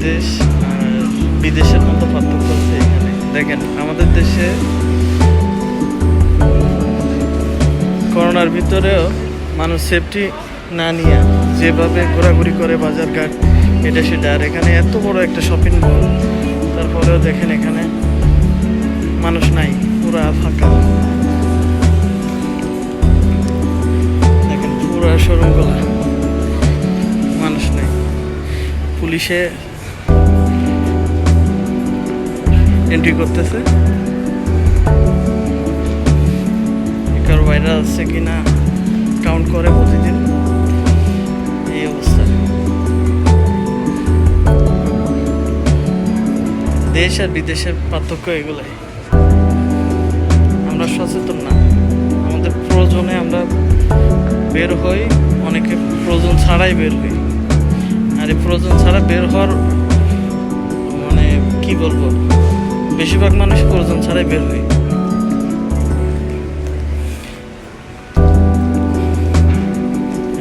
দেশ আর বিদেশের মতো পার্থক্য আছে এখানে। দেখেন আমাদের দেশে করোনার ভিতরেও মানুষ সেফটি না নিয়ে যেভাবে ঘোরাঘুরি করে বাজারঘাট এটা সেটা, আর এখানে এত বড় একটা শপিং মল তারপরেও দেখেন এখানে মানুষ নাই, পুরা ফাঁকা। দেখেন পুরা শোরুমগুলো মানুষ নেই। পুলিশে এন্ট্রি করতেছে, কারো ভাইরাস আছে কিনা কাউন্ট করে প্রতিদিন। এই অবস্থা। দেশ আর বিদেশের পার্থক্য এগুলাই। আমরা সচেতন না, আমাদের প্রয়োজনে আমরা বের হই, অনেকে প্রয়োজন ছাড়াই বের হই। আর এই প্রয়োজন ছাড়া বের হওয়ার মানে কি বলবো, বেশিরভাগ মানুষ প্রয়োজন ছাড়াই বের হই।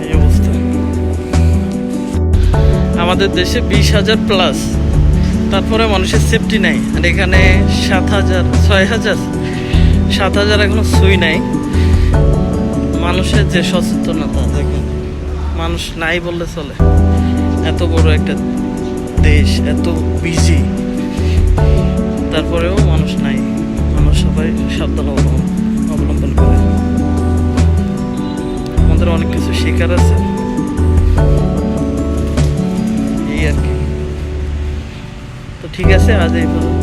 এই অবস্থা। আমাদের দেশে 20,000 প্লাস, তারপরে মানুষের সেফটি নাই। আর এখানে 7,000 6,000 7,000 এখনো ছুঁই নাই। মানুষের যে সচেতনতা দেখেন, মানুষ নাই বললে চলে। এত বড় একটা দেশ, এত বিজি, তারপরেও মানুষ নাই। মানুষ সবাই সাবধান অবলম্বন করে। আমাদের অনেক কিছু শেখার আছে, এই আর কি। তো ঠিক আছে, আজ এই পর্যন্ত।